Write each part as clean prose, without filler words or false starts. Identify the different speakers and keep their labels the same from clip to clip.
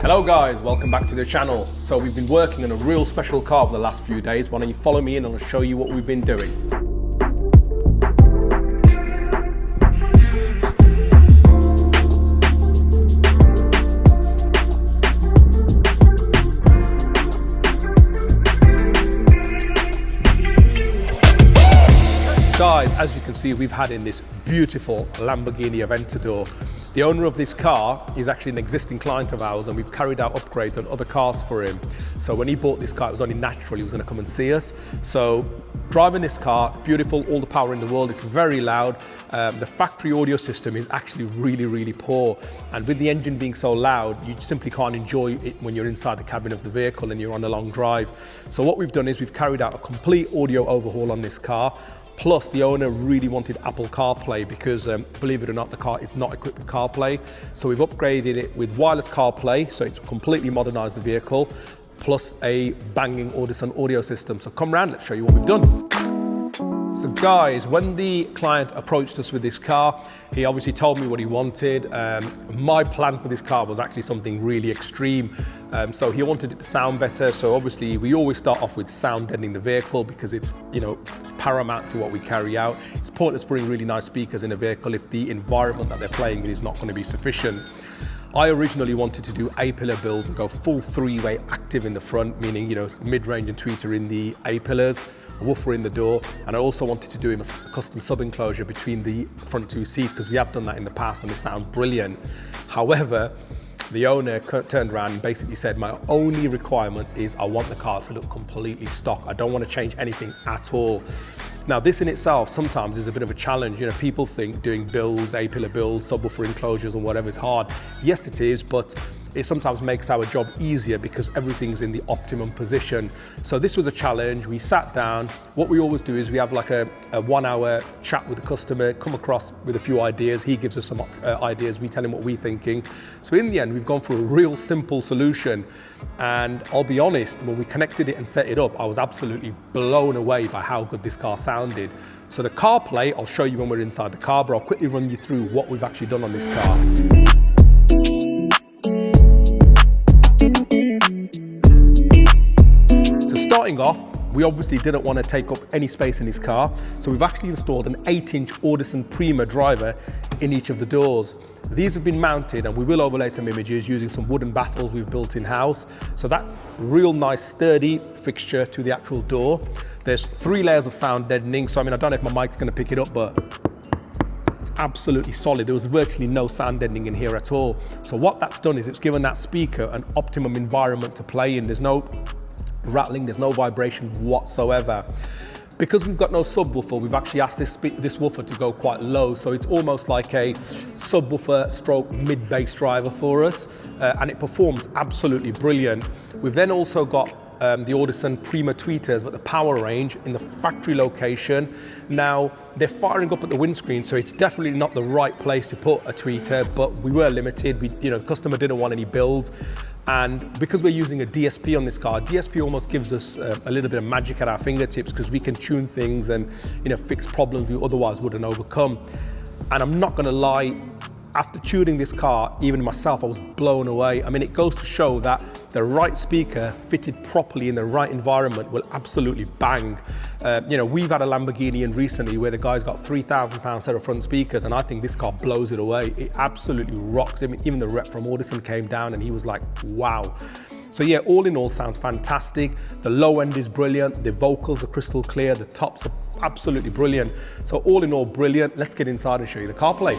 Speaker 1: Hello guys, welcome back to the channel. So we've been working on a real special car for the last few days. Why don't you follow me in and I'll show you what we've been doing. Guys, as you can see, we've had in this beautiful Lamborghini Aventador. The owner of this car is actually an existing client of ours, and we've carried out upgrades on other cars for him. So when he bought this car, it was only natural he was going to come and see us. So driving this car, beautiful, all the power in the world. It's very loud. The factory audio system is actually really poor. And with the engine being so loud, you simply can't enjoy it when you're inside the cabin of the vehicle and you're on a long drive. So what we've done is we've carried out a complete audio overhaul on this car. Plus, the owner really wanted Apple CarPlay because, believe it or not, the car is not equipped with CarPlay. So we've upgraded it with wireless CarPlay, so it's completely modernized the vehicle, plus a banging Audison audio system. So come round, let's show you what we've done. So guys, when the client approached us with this car, he obviously told me what he wanted. My plan for this car was actually something really extreme. So he wanted it to sound better. So obviously we always start off with sound deadening the vehicle because it's, paramount to what we carry out. It's pointless putting really nice speakers in a vehicle if the environment that they're playing in is not going to be sufficient. I originally wanted to do A-pillar builds and go full three-way active in the front, meaning, mid-range and tweeter in the A-pillars, a woofer in the door, and I also wanted to do him a custom sub-enclosure between the front two seats because we have done that in the past and they sound brilliant. However, the owner turned around and basically said, my only requirement is I want the car to look completely stock. I don't want to change anything at all. Now, this in itself sometimes is a bit of a challenge. People think doing builds, A-pillar builds, subwoofer enclosures and whatever is hard. Yes, it is, but it sometimes makes our job easier because everything's in the optimum position. So this was a challenge. We sat down. What we always do is we have like a 1 hour chat with the customer, come across with a few ideas. He gives us some ideas. We tell him what we're thinking. So in the end, we've gone for a real simple solution. And I'll be honest, when we connected it and set it up, I was absolutely blown away by how good this car sounded. So the CarPlay, I'll show you when we're inside the car, but I'll quickly run you through what we've actually done on this car. Starting off, we obviously didn't want to take up any space in his car, so we've actually installed an 8-inch Audison Prima driver in each of the doors. These have been mounted, and we will overlay some images using some wooden baffles we've built in-house. So that's real nice sturdy fixture to the actual door. There's 3 layers of sound deadening, so I don't know if my mic's going to pick it up, but it's absolutely solid. There was virtually no sound deadening in here at all. So what that's done is it's given that speaker an optimum environment to play in. There's no rattling, there's no vibration whatsoever. Because we've got no subwoofer, we've actually asked this woofer to go quite low, so it's almost like a subwoofer stroke mid-bass driver for us, and it performs absolutely brilliant. We've then also got the Audison Prima tweeters, but the power range in the factory location. Now, they're firing up at the windscreen, so it's definitely not the right place to put a tweeter, but we were limited. The customer didn't want any builds. And because we're using a DSP on this car, DSP almost gives us a little bit of magic at our fingertips because we can tune things and fix problems we otherwise wouldn't overcome. And I'm not gonna lie, after tuning this car, even myself, I was blown away. It goes to show that the right speaker fitted properly in the right environment will absolutely bang. We've had a Lamborghini in recently where the guy's got £3,000 set of front speakers, and I think this car blows it away. It absolutely rocks. Even the rep from Audison came down and he was like, wow. So yeah, all in all, sounds fantastic. The low end is brilliant. The vocals are crystal clear. The tops are absolutely brilliant. So all in all, brilliant. Let's get inside and show you the CarPlay.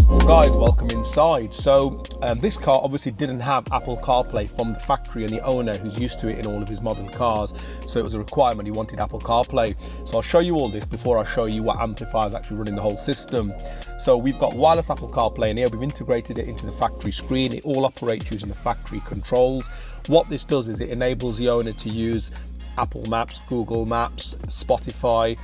Speaker 1: So guys, welcome inside. So this car obviously didn't have Apple CarPlay from the factory, and the owner, who's used to it in all of his modern cars, so it was a requirement. He wanted Apple CarPlay. So I'll show you all this before I show you what amplifier is actually running the whole system. So we've got wireless Apple CarPlay in here. We've integrated it into the factory screen. It all operates using the factory controls. What this does is it enables the owner to use Apple Maps, Google Maps, Spotify,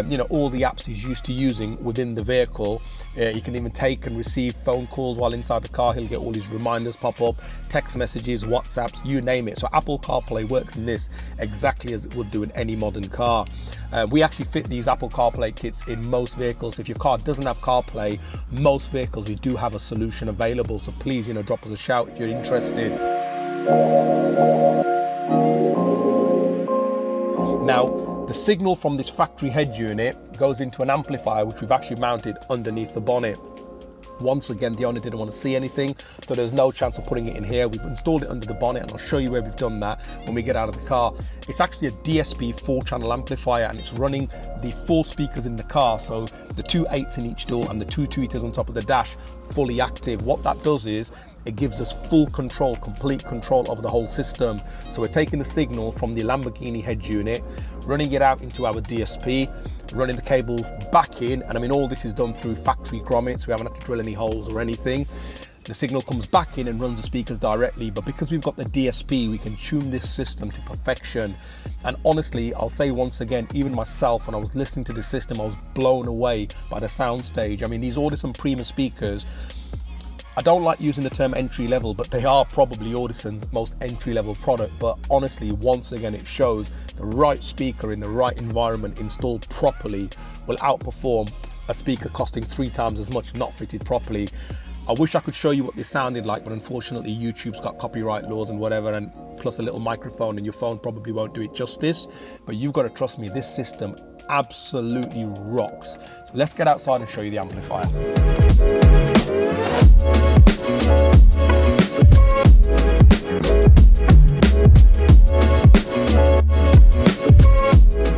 Speaker 1: you know, all the apps he's used to using within the vehicle. He can even take and receive phone calls while inside the car. He'll get all his reminders pop up, text messages, WhatsApps, you name it. So Apple CarPlay works in this exactly as it would do in any modern car. We actually fit these Apple CarPlay kits in most vehicles. If your car doesn't have CarPlay, most vehicles we do have a solution available. So please, you know, drop us a shout if you're interested. Now, the signal from this factory head unit goes into an amplifier which we've actually mounted underneath the bonnet. Once again, the owner didn't want to see anything, so there's no chance of putting it in here. We've installed it under the bonnet, and I'll show you where we've done that when we get out of the car. It's actually a DSP 4-channel amplifier, and it's running the 4 speakers in the car, so the 2 8s in each door and the 2 tweeters on top of the dash, fully active. What that does is it gives us full control, complete control over the whole system. So we're taking the signal from the Lamborghini head unit, running it out into our DSP, running the cables back in, and I mean all this is done through factory grommets. We haven't had to drill any holes or anything. The signal comes back in and runs the speakers directly, but because we've got the DSP, we can tune this system to perfection. And honestly, I'll say once again, even myself, when I was listening to this system, I was blown away by the sound stage. I mean, these Audison Prima speakers, I don't like using the term entry level, but they are probably Audison's most entry level product. But honestly, once again, it shows the right speaker in the right environment installed properly will outperform a speaker costing 3 times as much not fitted properly. I wish I could show you what this sounded like, but unfortunately YouTube's got copyright laws and whatever, and plus a little microphone, and your phone probably won't do it justice. But you've got to trust me, this system absolutely rocks. So let's get outside and show you the amplifier.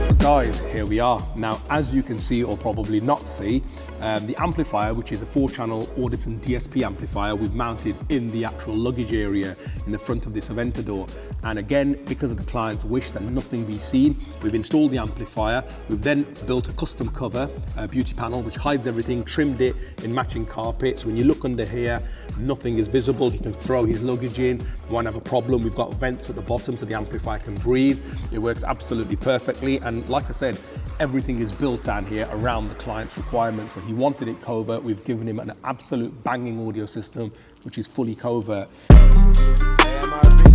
Speaker 1: So guys, here we are. Now, as you can see or probably not see, the amplifier, which is a 4-channel Audison DSP amplifier, we've mounted in the actual luggage area in the front of this Aventador. And again, because of the client's wish that nothing be seen, we've installed the amplifier. We've then built a custom cover, a beauty panel, which hides everything, trimmed it in matching carpets. When you look under here, nothing is visible. He can throw his luggage in, won't have a problem. We've got vents at the bottom so the amplifier can breathe. It works absolutely perfectly. And like I said, everything is built down here around the client's requirements. So he wanted it covert. We've given him an absolute banging audio system, which is fully covert.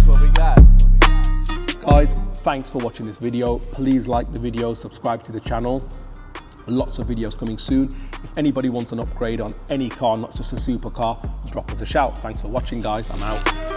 Speaker 2: What we got?
Speaker 1: Guys, thanks for watching this video. Please like the video, subscribe to the channel. Lots of videos coming soon. If anybody wants an upgrade on any car, not just a supercar, drop us a shout. Thanks for watching, guys. I'm out.